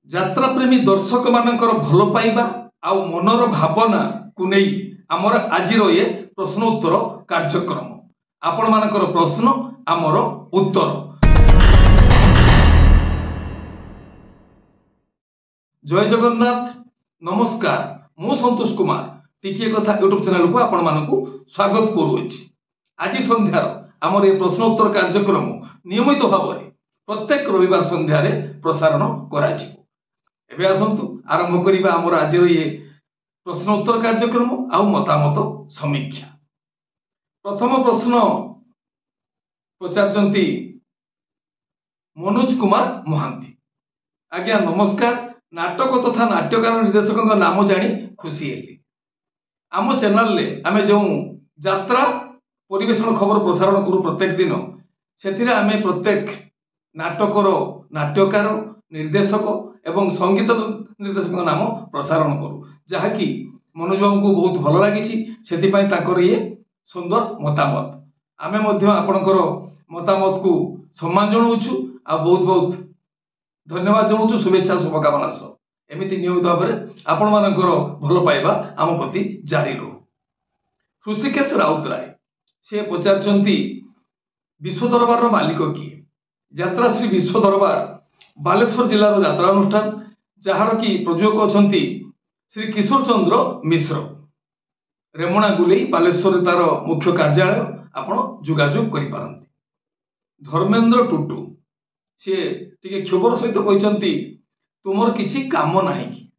यात्रा प्रेमी दर्शक मानकर भल पाइबा आउ मनर भावना को नहीं आमर आज ये प्रश्नोत्तर कार्यक्रम आपण मानकर प्रश्न आमर उत्तर। जय जगन्नाथ नमस्कार मु संतोष कुमार टिके कथा यूट्यूब चैनल को आपण मानकु स्वागत करूछि। आज संध्यार आमर ये प्रश्नोत्तर कार्यक्रम नियमित भाव में प्रत्येक रविवार संध्यारे प्रसारण कराजिवो। एबे आसंतु आरंभ करिबा आमर आज ये प्रश्नोत्तर कार्यक्रम आउ मतामत समीक्षा। प्रथम प्रश्न पचारचंती मनोज कुमार महांती। आज्ञा नमस्कार, नाटक तथा नाट्यकार निर्देशक नाम जानी खुशी हेली। आम चैनल ले आमे जो यात्रा परिवेशन खबर प्रसारण करू प्रत्येक दिन से आमे प्रत्येक नाटकर नाट्यकार निर्देशक एवं संगीत निर्देशक नाम प्रसारण करू जहाँकि मनोज बाबू को बहुत भल लगी ये सुंदर मतामत आमे आपणकर मतामत को सम्मान जनाऊँ आ बहुत बहुत धन्यवाद जनाऊँ। शुभेच्छा शुभकामना सह एमती नियमित भाव में आपण मानकर भल पाइबा आम प्रति जारी रहू। ऋषिकेश राउतराय से पचारचंती विश्व दरबार मालिक किए? यात्रा श्री विश्व दरबार बालेश्वर जिलार यात्रा अनुष्ठान जार कि प्रयोजक अच्छा श्री किशोर चंद्र मिश्र रेमुणा गुलेई बालेश्वर तार मुख्य कार्यालय आपण जोगाजोग करि पारंती। धर्मेंद्र टुटू सी टिके क्षोभर सहित कहते तुमर किछि काम नाही कि?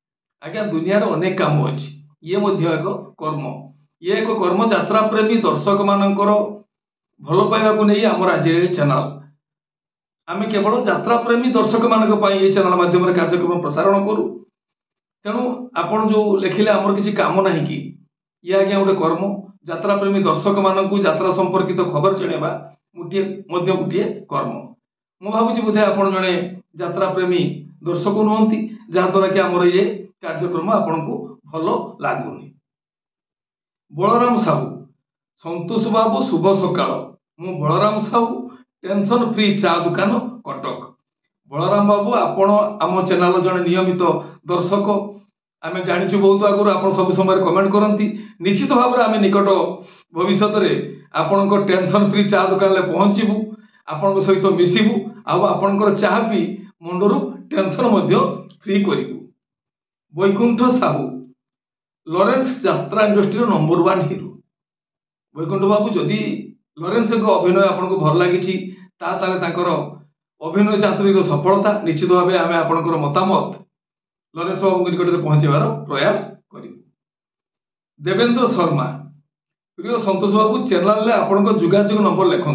आज्ञा दुनिया अनेक काम अच्छी ये मध्य एक कर्म ये एक कर्म यात्रा प्रेमी दर्शक मानकर भल पाइबा को नहीं आमर आज चैनल आमे केवल यात्रा प्रेमी दर्शक मानक ये चैनल माध्यम कार्यक्रम प्रसारण करू। तेणु आपण जो लिखिले आमर किसी काम नहीं कि ये आज्ञा गोटे कर्म यात्रा प्रेमी दर्शक मानक यात्रा संपर्कित खबर जणेबा गोटे कर्म। मु भावुची बोधे आपण जणे यात्रा प्रेमी दर्शक नुहंती जहाँद्वारा कि आमर ये कार्यक्रम आपण को भल लागुनी। बलराम साहू संतोष बाबू शुभ सकाळ मु बलराम साहू टेंशन फ्री चा दुकान कटक। बलराम बाबू आपण आम चैनल जन नियमित दर्शक आमे जानिछु बहुत आगुर आपण सब समय कमेंट करंती। निश्चित भाव में आमे निकट भविष्य में आपण टेंशन फ्री चा दुकान ले पहुंचबू आपण सहित मिसिबू आपण चाह पी मुंडरू टेंशन मध्य फ्री करिबू। वैकुंठ साहू लॉरेंस यात्रा इंडस्ट्री नंबर 1 हिरो। वैकुंठ बाबू जदि लॉरेंस को अभिनय आपको भल लगी अभिनय चातुरी सफलता निश्चित भाव आम आपंकर मतामत लॉरेंस बाबू निकट में पहुंचार प्रयास करूँ। देवेंद्र शर्मा प्रिय संतोष बाबू चैनल आपण जोगाजोग नंबर लिखु।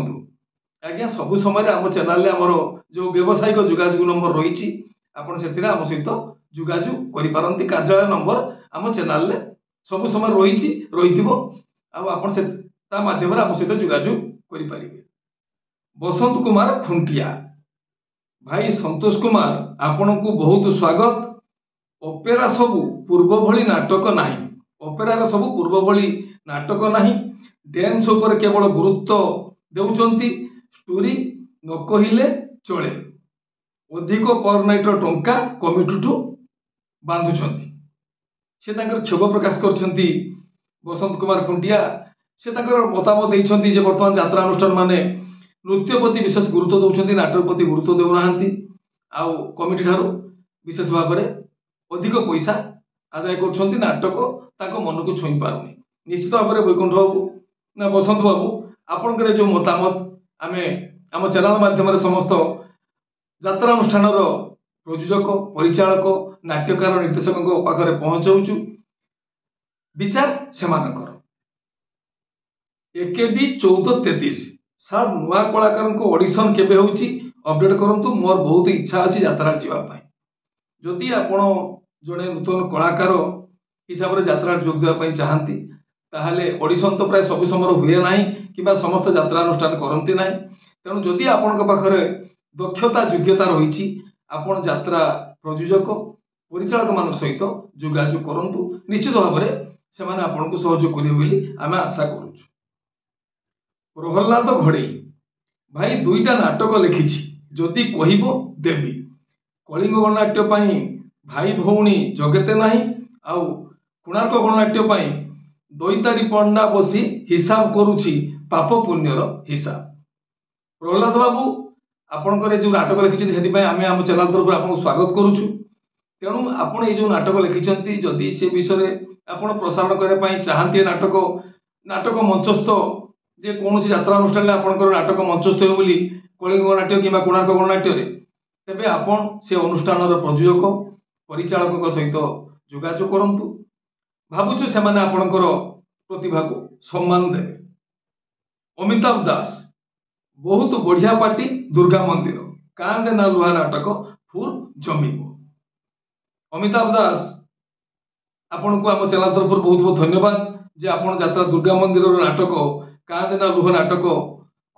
आज्ञा सबु समय आम चैनल आमर जो व्यावसायिक जोगाजोग नंबर रही आम सहित जोगाजोग करें। कार्यालय नंबर आम चैनल सबु समय रही माध्यम आम सहित जोगाजोग करें। बसंत कुमार खुंटिया भाई संतोष कुमार आपण को बहुत स्वागत। ओपेरा सबु पूर्व भली नाटक नहीं ओपेरा सबु पूर्व भली नाटक नहीं डांस ऊपर केवल गुरुत्व देउचंती स्टोरी न कहिले चले अधिक पर नाइट टंका कमिटी बांधुचंती से क्षोभ प्रकाश करछंती। बसंत कुमार खुंटिया से मतामत देइछंती जे वर्तमान यात्रा अनुष्ठान माने नृत्य प्रति विशेष गुरुत्व दौरान नाटक प्रति गुरुत्व देना आउ कमिटी ठार विशेष भाव में अधिक पैसा आदाय कर नाटक मन को छुई पार। निश्चित भाव में वैकुंठ बाबू ना बसंत बाबू आपंकर जो मतामत आम आम चैनल माध्यम समस्त यात्रा अनुष्ठान प्रयोजक परिचालक नाट्यकार निर्देशक पाखे पहुंचाऊँ विचार से AKB 1433 सार नुआ कलाकार को ऑडिशन केबे होउची अपडेट करंतु। मोर बहुत इच्छा अछि यात्रा जीवा पाई। जदि आपण जने नूतन कलाकार हिसाब रे यात्रा जोग देवा पाई चाहंती ताहाले ऑडिशन तो प्राय सब समय हुए नाही किबा समस्त यात्रा अनुष्ठान करंती नाही। तेणु जदि आपण के पाखरे दक्षता योग्यता रहिछि आपण यात्रा प्रयोजक परिचालक मान सहित जोगाजोग करंतु। निश्चित भाव में से माने आपण को सहयोग करिवे बोली आमे आशा करू। प्रहलाद घड़ई भाई दुईटा नाटक लिखी जदि कहब देवी कलिंग गणनाट्य भाई भौणी जगते नाही आउ कोणार्क गणनाट्य पाई दैतारी पंडा बसी हिसाब करुछि पाप पुण्यर हिसाब। प्रहलाद बाबू आपणकर जो नाटक लिखिं आम आम चैनल तरफ आपको स्वागत करुछु। तेणु आपण ये जो नाटक लिखिं जदि से विषय आप प्रसारण करने चाहती नाटक नाटक मंचस्थ जे कौन यात्रा अनुष्ठान आपंकर नाटक मंचस्थ हो कलिंग गणनाट्य कि कोणार्क गणनाट्य तेबे आपण से अनुष्ठान प्रयोजक परिचालक सहित जोगाजोग करंतु। भावुछु से आपणकर प्रतिभा को सम्मान देवे। अमिताभ दास बहुत बढ़िया पार्टी दुर्गा मंदिर कांदे ना लुहा नाटक फुल जमीबो। अमिताभ दास आपण को आम चैनल तरफ बहुत बहुत धन्यवाद जे आपण यात्रा दुर्गा मंदिर नाटक कांदे ना लुहा नाटक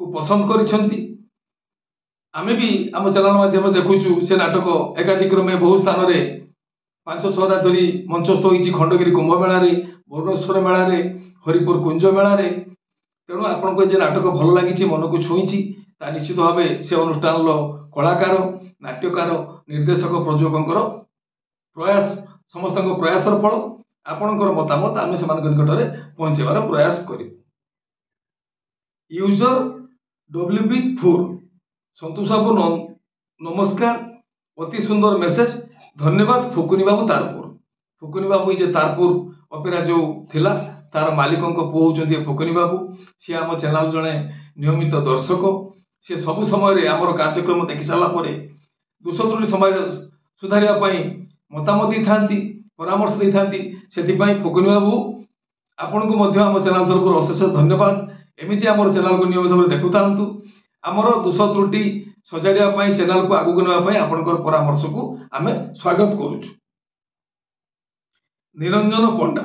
को पसंद करिसेंती। आमे भी आम चैनल माध्यम देखुचु से नाटक एकाधिक क्रमे बहु स्थान रे 5-6 रात धरी मंचस्थ होईची खंडगिरी कुंभ मेला रे भुवनेश्वर मेला रे हरिपुर कुंज मेला रे। तेणु आपको जे नाटक भल लगी मन को छुईची निश्चित भाव से अनुष्ठान कलाकार नाट्यकार निर्देशक प्रयोजकों प्रयास समस्त प्रयासर फल आपणकर मतामत आम से निकट में पहुंचार प्रयास करूँ। यूजर WB4 संतोष बाबू नमस्कार अति सुंदर मेसेज धन्यवाद। फुकुनी बाबू तारपुर फुकुनी बाबू जे तारपुर अपेरा जो थिला तार मालिकों पुओ होउचंती फुकुनी बाबू। सी आम चैनल जड़े नियमित दर्शक सी सब समय आमर कार्यक्रम देखि सारा दोष त्रुटि समय सुधारिया मतामत दी था परामर्श दी था से फुकुनी बाबू आपण को आम चैनल तरफ अशेष धन्यवाद। एमती आम चैनल को नियमित भाव देखु था आमर दोष त्रुटि सजाड़िया चैनल को आगू नापी आपंकर परामर्श को आम स्वागत करुचु। निरंजन पंडा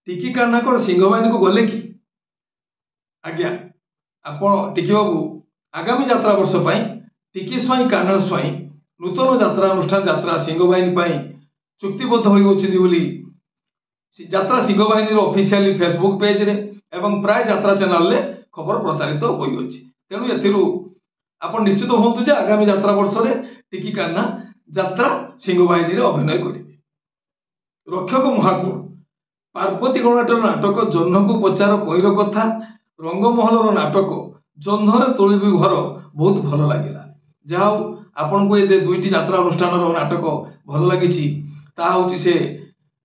टिकी कानाकड़ सिंहवाहिनी को गले कि आज्ञा आपण टिकी बाबू आगामी यात्रा वर्ष टिकी स्वाई काना स्वाई नूतन यात्रा अनुष्ठान यात्रा सिंहवाहिनी चुक्तिबद्ध होती यात्रा सिंहवाहिनी ऑफिशियल फेसबुक पेज रे एवं प्राय यात्रा चैनल रे खबर प्रसारित होती। तेणु एथिरु आपण निश्चित होंतु जे आगामी यात्रा वर्ष रे टिकी कान्ना यात्रा सिंहवाहिनी रे अभिनय करिवे। रक्षक महाकुड़ पार्वती गणनाट्य नाटक जह्न को पचार पैर कथा रंगमहल नाटक जह्न तोलिबी घर बहुत भल लगिला। जहा आपण को ये दुईटी यात्रा अनुष्ठान नाटक भल लगी से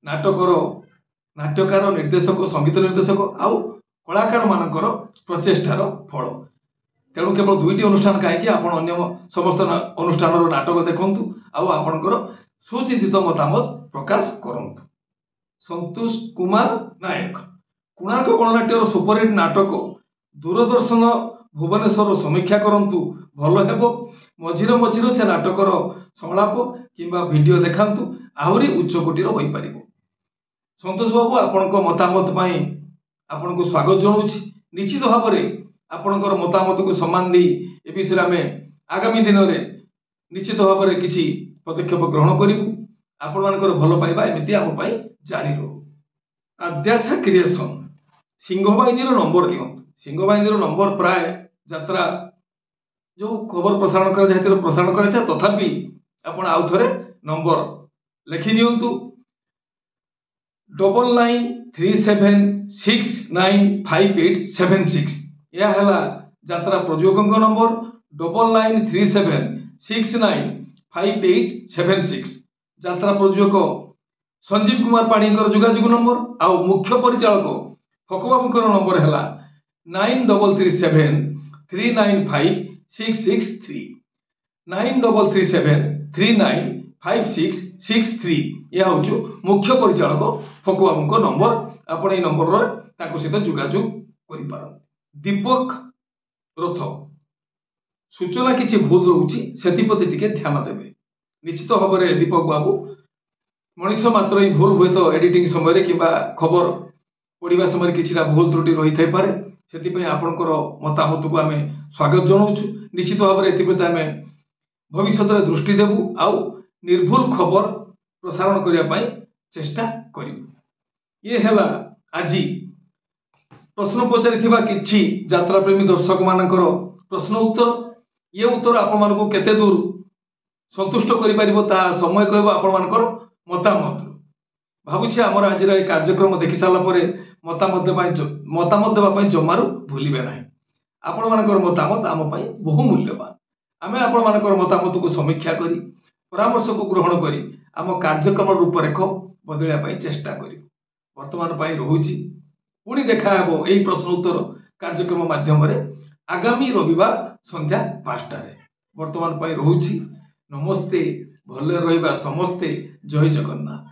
नाटकर नाट्यकार निर्देशक संगीत निर्देशक आउ कलाकार मानकर प्रचेष्टार फल। तेणु केवल दुईटी अनुष्ठान कहीं अन्य समस्त अनुष्ठान नाटक देखु आपणकर सुचिंतित मतामत प्रकाश करंतु। संतोष कुमार नायक कोणार्क गणनाट्यर सुपरहिट नाटक दूरदर्शन भुवनेश्वर समीक्षा करंतु भल हेबो। मझिरे मझिरे से नाटकर संलाप किंबा वीडियो देखांतु आहरी उच्चकोटीर होई परिबो। संतोष बाबू आपणक मतामत पई आपनको स्वागत जणाउछि। निश्चित भाव में आपणकर मतामत को सम्मान दी ए विषय आम आगामी दिन में निश्चित भाव में किसी पदक्षेप ग्रहण करूँ। आपण मानकर भल पाइबा एमती आम जारी रो। आद्याशा क्रिएशन सिंहवाहिनी नंबर दिखत सिंहवाहिनी नंबर प्राय यात्रा जो खबर प्रसारण कर प्रसारण कर तथापि आपण आउ थे नंबर लिखि नियंतु 9937695876 यह है यात्रा प्रयोजकों नंबर 9937695876 यात्रा प्रयोजक संजीव कुमार पाणीकर जोगाजोग नंबर आउ मुख्य परिचालक फकुबाबूर नंबर है 9337395663 9337395663 यह हूँ मुख्य परिचालक फकुबाबूर नंबर। आप नंबर सहित जोगाजोग कर। दीपक रथ सूचना किसी भूल रोचे से ध्यान देवे। निश्चित भाव में दीपक बाबू मनीष मात्र ही भूल हुए तो एडिटिंग समय कि खबर पढ़ा समय किसी भूल त्रुटि रही थे से आपणकर मतामत को आम स्वागत जनाऊँ। निश्चित भाव में आम भविष्य में दृष्टि देवु आउ निर्भुल खबर प्रसारण करने चेष्टा करूँ। ये है आज प्रश्न पचारि किछि यात्रा प्रेमी दर्शक मानकर प्रश्न उत्तर। ये उत्तर आपण मानक केते दूर ସନ୍ତୁଷ୍ଟ କରିପାରିବ ତା ସମୟ କହିବ ଆପଣମାନଙ୍କର ମତାମତ। ଭାବୁଛି ଆମର ଆଜିର এই କାର୍ଯ୍ୟକ୍ରମ ଦେଖି ସାରିଲା ପରେ ମତାମତ ଦେବା ପାଇଁ ଜମାରୁ ଭୁଲିବେ ନାହିଁ। ଆପଣମାନଙ୍କର ମତାମତ ଆମ ପାଇଁ ବହୁ ମୂଲ୍ୟବାନ। ଆମେ ଆପଣମାନଙ୍କର ମତାମତକୁ ସମୀକ୍ଷା କରି ପରାମର୍ଶକୁ ଗ୍ରହଣ କରି ଆମ କାର୍ଯ୍ୟକ୍ରମ ରୂପରେଖ ବଦଳାଇବା ପାଇଁ ଚେଷ୍ଟା କରିବୁ। ବର୍ତ୍ତମାନ ପାଇଁ ରହୁଛି, ପୁଣି ଦେଖା ହେବ ଏହି ପ୍ରଶ୍ନ ଉତ୍ତର କାର୍ଯ୍ୟକ୍ରମ ମାଧ୍ୟମରେ ଆଗାମୀ ରବିବାର ସନ୍ଧ୍ୟା 5টাରେ। ବର୍ତ୍ତମାନ ପାଇଁ ରହୁଛି, ନମସ୍ତେ, ଭଲରେ ରହିବା ସମସ୍ତେ। ଜୟ ଜଗନ୍ନାଥ।